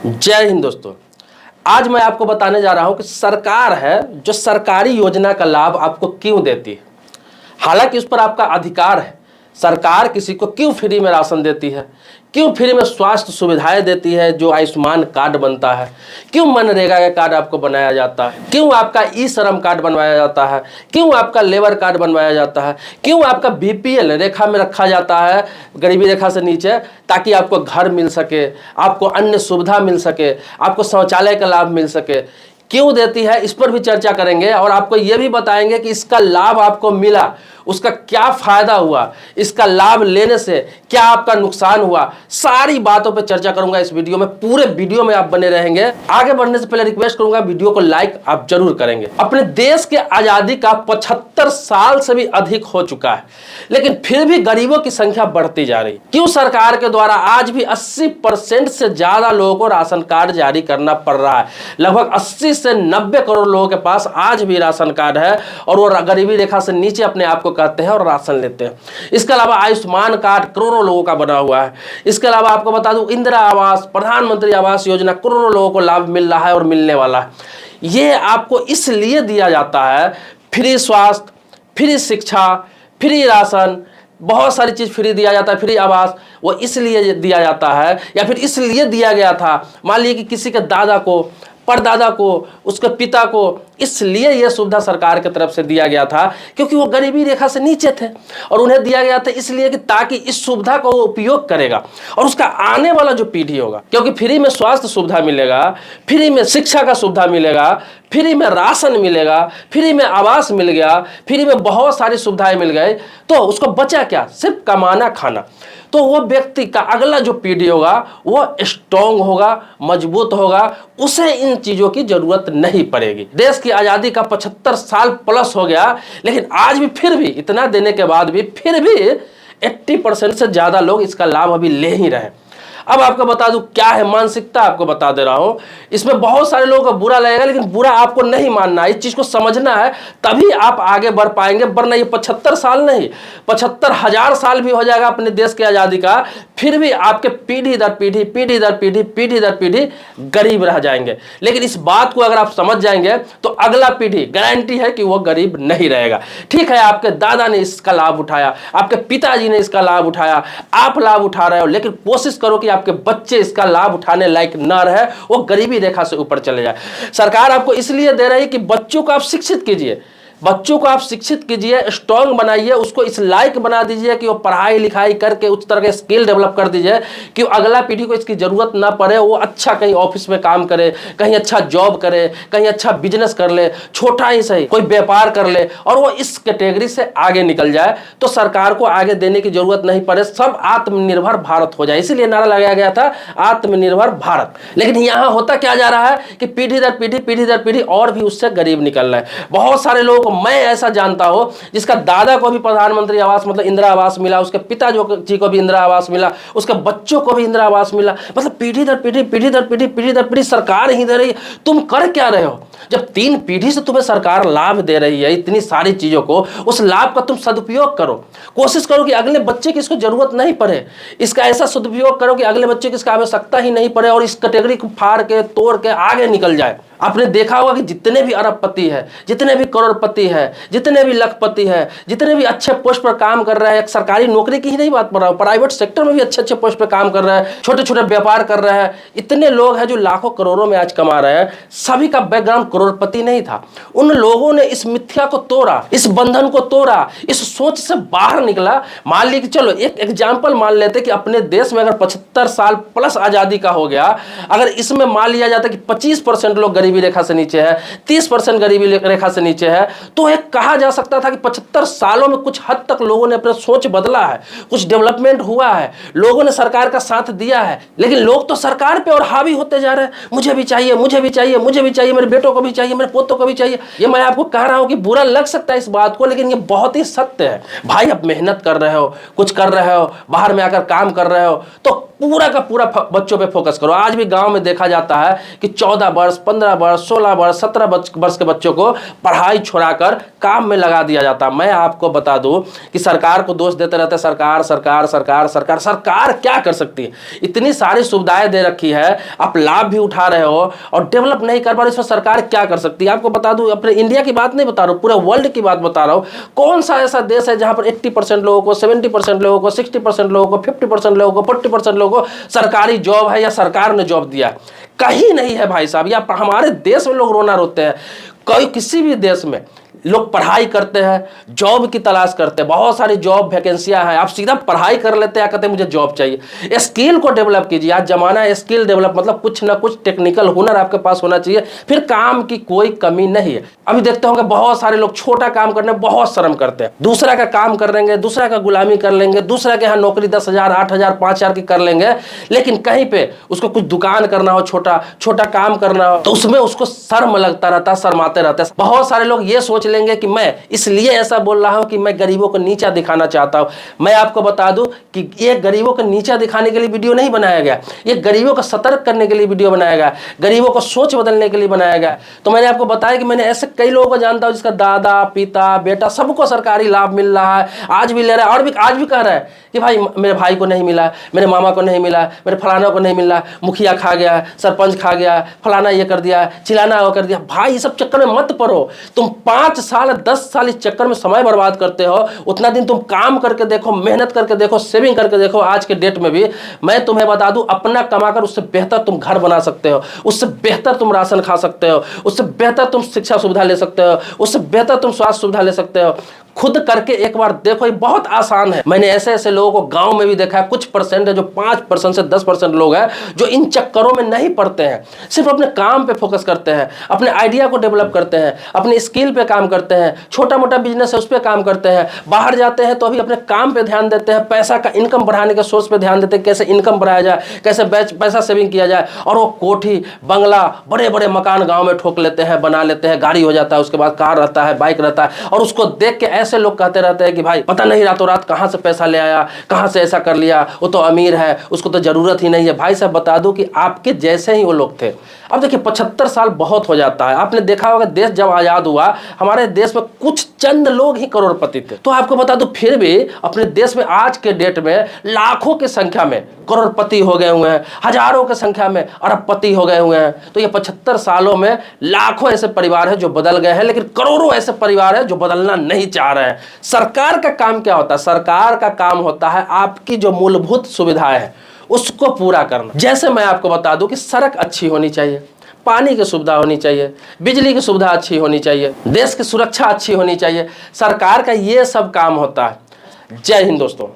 जय हिंद दोस्तों। आज मैं आपको बताने जा रहा हूं कि सरकार है जो सरकारी योजना का लाभ आपको क्यों देती है। हालांकि उस पर आपका अधिकार है। सरकार किसी को क्यों फ्री में राशन देती है, क्यों फ्री में स्वास्थ्य सुविधाएं देती है, जो आयुष्मान कार्ड बनता है, क्यों मनरेगा का कार्ड आपको बनाया जाता है, क्यों आपका ई श्रम कार्ड बनवाया जाता है, क्यों आपका लेबर कार्ड बनवाया जाता है, क्यों आपका बीपीएल रेखा में रखा जाता है, गरीबी रेखा से नीचे, ताकि आपको घर मिल सके, आपको अन्य सुविधा मिल सके, आपको शौचालय का लाभ मिल सके। क्यों देती है, इस पर भी चर्चा करेंगे और आपको यह भी बताएंगे कि इसका लाभ आपको मिला, उसका क्या फायदा हुआ, इसका लाभ लेने से क्या आपका नुकसान हुआ। सारी बातों पर चर्चा करूंगा इस वीडियो में। पूरे वीडियो में आप बने रहेंगे। आगे बढ़ने से पहले रिक्वेस्ट करूंगा, वीडियो को लाइक आप जरूर करेंगे। अपने देश के आजादी का 75 साल से भी अधिक हो चुका है, लेकिन फिर भी गरीबों की संख्या बढ़ती जा रही। क्यों सरकार के द्वारा आज भी 80% से ज्यादा लोगों को राशन कार्ड जारी करना पड़ रहा है। लगभग 80 से 90 करोड़ लोगों के पास आज भी राशन कार्ड है और वो गरीबी रेखा से नीचे अपने आप को कहते हैं और राशन लेते हैं। इसके अलावा आयुष्मान कार्ड करोड़ों लोगों का बना हुआ है। इसके अलावा आपको बता दूं, इंदिरा आवास, प्रधानमंत्री आवास योजना, करोड़ों लोगों को लाभ मिल रहा है और मिलने वाला है। यह आपको इसलिए दिया जाता है, फ्री स्वास्थ्य, फ्री शिक्षा, फ्री राशन, बहुत सारी चीज फ्री दिया जाता है, फ्री आवास। वो इसलिए दिया जाता है या फिर इसलिए दिया गया था, मान लीजिए कि किसी के दादा को, परदादा को, उसके पिता को, इसलिए यह सुविधा सरकार की तरफ से दिया गया था क्योंकि वो गरीबी रेखा से नीचे थे और उन्हें दिया गया था इसलिए कि ताकि इस सुविधा का वो उपयोग करेगा और उसका आने वाला जो पीढ़ी होगा, क्योंकि फ्री में स्वास्थ्य सुविधा मिलेगा, फ्री में शिक्षा का सुविधा मिलेगा, फ्री में राशन मिलेगा, फ्री में आवास मिल गया, फ्री में बहुत सारी सुविधाएं मिल गई, तो उसको बचा क्या, सिर्फ कमाना खाना। तो वो व्यक्ति का अगला जो पीढ़ी होगा वो स्ट्रॉन्ग होगा, मजबूत होगा, उसे इन चीजों की जरूरत नहीं पड़ेगी। देश की आजादी का 75 साल प्लस हो गया, लेकिन आज भी फिर भी इतना देने के बाद भी फिर भी 80% से ज्यादा लोग इसका लाभ अभी ले ही रहे। अब आपको बता दूं क्या है मानसिकता, आपको बता दे रहा हूं। इसमें बहुत सारे लोगों को बुरा लगेगा, लेकिन बुरा आपको नहीं मानना है, इस चीज को समझना है, तभी आप आगे बढ़ पाएंगे। वरना ये 75 साल नहीं, 75,000 साल भी हो जाएगा अपने देश की आजादी का, फिर भी आपके पीढ़ी दर पीढ़ी, पीढ़ी दर पीढ़ी, पीढ़ी दर पीढ़ी गरीब रह जाएंगे। लेकिन इस बात को अगर आप समझ जाएंगे तो अगला पीढ़ी गारंटी है कि वो गरीब नहीं रहेगा। ठीक है, आपके दादा ने इसका लाभ उठाया, आपके पिताजी ने इसका लाभ उठाया, आप लाभ उठा रहे हो, लेकिन कोशिश करो कि आपके बच्चे इसका लाभ उठाने लायक ना रहे, वो गरीबी रेखा से ऊपर चले जाए। सरकार आपको इसलिए दे रही है कि बच्चों को आप शिक्षित कीजिए, बच्चों को आप शिक्षित कीजिए, स्ट्रॉन्ग बनाइए, उसको इस लायक बना दीजिए कि वो पढ़ाई लिखाई करके उस तरह के स्किल डेवलप कर दीजिए कि अगला पीढ़ी को इसकी जरूरत ना पड़े। वो अच्छा कहीं ऑफिस में काम करे, कहीं अच्छा जॉब करे, कहीं अच्छा बिजनेस कर ले, छोटा ही सही कोई व्यापार कर ले और वो इस कैटेगरी से आगे निकल जाए, तो सरकार को आगे देने की जरूरत नहीं पड़े, सब आत्मनिर्भर भारत हो जाए। इसीलिए नारा लगाया गया था आत्मनिर्भर भारत। लेकिन यहाँ होता क्या जा रहा है कि पीढ़ी दर पीढ़ी, पीढ़ी दर पीढ़ी और भी उससे गरीब निकल रहा है। बहुत सारे लोगों मैं ऐसा जानता हूं जिसका दादा को भी प्रधानमंत्री आवास मतलब इंदिरा आवास मिला, उसके पिताजी को भी इंदिरा आवास मिला, उसके बच्चों को भी इंदिरा आवास मिला। मतलब पीढ़ी दर पीढ़ी, पीढ़ी दर पीढ़ी, पीढ़ी दर पीढ़ी सरकार ही दे रही है। तुम कर क्या रहे हो? जब 3 पीढ़ी से तुम्हें सरकार लाभ दे रही है इतनी सारी चीजों को, उस लाभ का तुम सदुपयोग करो। कोशिश करो कि अगले बच्चे की इसको जरूरत नहीं पड़े, इसका ऐसा सदुपयोग करो कि अगले बच्चे की इसका आवश्यकता ही नहीं पड़े और इस कैटेगरी को फाड़ के तोड़ के आगे निकल जाए। आपने देखा होगा कि जितने भी अरबपति है, जितने भी करोड़पति है, जितने भी लखपति है, जितने भी अच्छे पोस्ट पर काम कर रहे हैं, एक सरकारी नौकरी की ही नहीं बात कर रहा हूं, प्राइवेट सेक्टर में भी अच्छे अच्छे पोस्ट पर काम कर रहे हैं, छोटे छोटे व्यापार कर रहे हैं, इतने लोग हैं जो लाखों करोड़ों में आज कमा रहे हैं। सभी का बैकग्राउंड करोड़पति नहीं था। उन लोगों ने इस मिथ्या को तोड़ा, इस बंधन को तोड़ा, इस सोच से बाहर निकला। मान लीजिए चलो एक एग्जाम्पल मान लेते कि अपने देश में अगर 75 साल प्लस आजादी का हो गया, अगर इसमें मान लिया जाता कि 25% लोग गरीबी रेखा से नीचे है, 30% गरीबी रेखा से नीचे है, तो एक कहा जा सकता था कि 75 सालों में कुछ हद तक लोगों ने अपना सोच बदला है, कुछ डेवलपमेंट हुआ है, लोगों ने सरकार का साथ दिया है। लेकिन लोग तो सरकार पे और हावी होते जा रहे हैं, मुझे भी चाहिए, मुझे भी चाहिए, मुझे भी चाहिए, मेरे बेटों को भी चाहिए, मेरे पोतों को भी चाहिए। ये मैं आपको कह रहा हूं कि बुरा लग सकता है इस बात को, लेकिन ये बहुत ही सत्य है। भाई आप मेहनत कर रहे हो, कुछ कर रहे हो, बाहर में आकर काम कर रहे हो, तो पूरा का पूरा बच्चों पे फोकस करो। आज भी गांव में देखा जाता है कि 14 वर्ष, 15 वर्ष, 16 वर्ष, 17 वर्ष के बच्चों को पढ़ाई छोड़ा उठाकर काम में लगा दिया जाता। मैं आपको बता दूं कि सरकार को दोष देते रहते, सरकार सरकार सरकार सरकार। सरकार क्या कर सकती है? इतनी सारी सुविधाएं दे रखी है, आप लाभ भी उठा रहे हो और डेवलप नहीं कर पा रहे, इसमें सरकार क्या कर सकती है? आपको बता दूं, अपने इंडिया की बात नहीं बता रहा हूं, पूरे वर्ल्ड की बात बता रहा हूं। कौन सा ऐसा देश है जहां पर 80% लोगों को, 70% लोगों को, 60% लोगों को, 50% लोगों को, 40% लोगों को सरकारी जॉब है या सरकार ने जॉब दिया? कहीं नहीं है भाई साहब। या हमारे देश में लोग रोना रोते हैं। कोई किसी भी देश में लोग पढ़ाई करते हैं, जॉब की तलाश करते हैं, बहुत सारी जॉब वैकेंसियां हैं, आप सीधा पढ़ाई कर लेते हैं, कहते हैं मुझे जॉब चाहिए। स्किल को डेवलप कीजिए। आज जमाना है स्किल डेवलप, मतलब कुछ ना कुछ टेक्निकल हुनर आपके पास होना चाहिए, फिर काम की कोई कमी नहीं है। अभी देखते होंगे बहुत सारे लोग छोटा काम करने में बहुत शर्म करते हैं। दूसरा का काम कर लेंगे, दूसरा का गुलामी कर लेंगे, दूसरा के यहाँ नौकरी 10,000, 8,000, 5,000 की कर लेंगे, लेकिन कहीं पे उसको कुछ दुकान करना हो, छोटा छोटा काम करना हो, तो उसमें उसको शर्म लगता रहता, शर्माते रहते हैं। बहुत सारे लोग ये सोच लेंगे कि मैं इसलिए ऐसा बोल रहा हूं कि मैं गरीबों को नीचा दिखाना चाहता हूं। मैं आपको बता दूं कि ये गरीबों को नीचा दिखाने के लिए वीडियो नहीं बनाया गया, ये गरीबों को सतर्क करने के लिए वीडियो बनाया गया, गरीबों को सोच बदलने के लिए बनाया गया। तो मैंने आपको बताया कि मैंने ऐसे कई लोगों को जानता हूं जिसका दादा, पिता, बेटा सबको सरकारी लाभ मिल रहा है, आज भी ले रहा है और भी आज भी कह रहा है कि भाई मेरे भाई को नहीं मिला, मेरे मामा को नहीं मिला, मेरे फलाना को नहीं मिला, मुखिया खा गया, सरपंच खा गया, फलाना ये कर दिया, चिलाना वो कर दिया। भाई सब चक्कर में मत पड़ो। तुम 5 साल 10 साल इस चक्कर में समय बर्बाद करते हो, उतना दिन तुम काम करके देखो, मेहनत करके देखो, सेविंग करके देखो। आज के डेट में भी मैं तुम्हें बता दूं, अपना कमाकर उससे बेहतर तुम घर बना सकते हो, उससे बेहतर तुम राशन खा सकते हो, उससे बेहतर तुम शिक्षा सुविधा ले सकते हो, उससे बेहतर तुम स्वास्थ्य सुविधा ले सकते हो। खुद करके एक बार देखो, ये बहुत आसान है। मैंने ऐसे ऐसे लोगों को गांव में भी देखा है, कुछ परसेंट है जो 5% से 10% लोग हैं जो इन चक्करों में नहीं पड़ते हैं, सिर्फ अपने काम पे फोकस करते हैं, अपने आइडिया को डेवलप करते हैं, अपने स्किल पे काम करते हैं, छोटा मोटा बिजनेस है उस पर काम करते हैं। बाहर जाते हैं तो अभी अपने काम पे ध्यान देते हैं, पैसा का इनकम बढ़ाने के सोर्स पे ध्यान देते हैं, कैसे इनकम बढ़ाया जाए, कैसे पैसा सेविंग किया जाए। और वो कोठी बंगला बड़े बड़े मकान गाँव में ठोक लेते हैं, बना लेते हैं, गाड़ी हो जाता है, उसके बाद कार रहता है, बाइक रहता है, और उसको देख के ऐसे लोग कहते रहते हैं कि भाई पता नहीं रातों रात कहां से पैसा ले आया, कहां से ऐसा कर लिया, वो तो अमीर है, उसको तो जरूरत ही नहीं है। भाई साहब बता दूं कि आपके जैसे ही वो लोग थे। अब देखिए 75 साल बहुत हो जाता है। आपने देखा होगा देश जब आजाद हुआ, हमारे देश में कुछ चंद लोग ही करोड़पति थे। तो आपको बता दूं फिर भी अपने देश में आज के डेट में लाखों की संख्या में करोड़पति हो गए हुए हैं, हजारों की संख्या में अरबपति हो गए हुए हैं। तो ये 75 सालों में लाखों ऐसे परिवार हैं जो बदल गए हैं, लेकिन करोड़ों ऐसे परिवार हैं जो बदलना नहीं चाह रहे हैं। सरकार का काम क्या होता है? सरकार का काम होता है आपकी जो मूलभूत सुविधाएं हैं उसको पूरा करना। जैसे मैं आपको बता दूं कि सड़क अच्छी होनी चाहिए, पानी की सुविधा होनी चाहिए, बिजली की सुविधा अच्छी होनी चाहिए, देश की सुरक्षा अच्छी होनी चाहिए। सरकार का ये सब काम होता है। जय हिंद दोस्तों।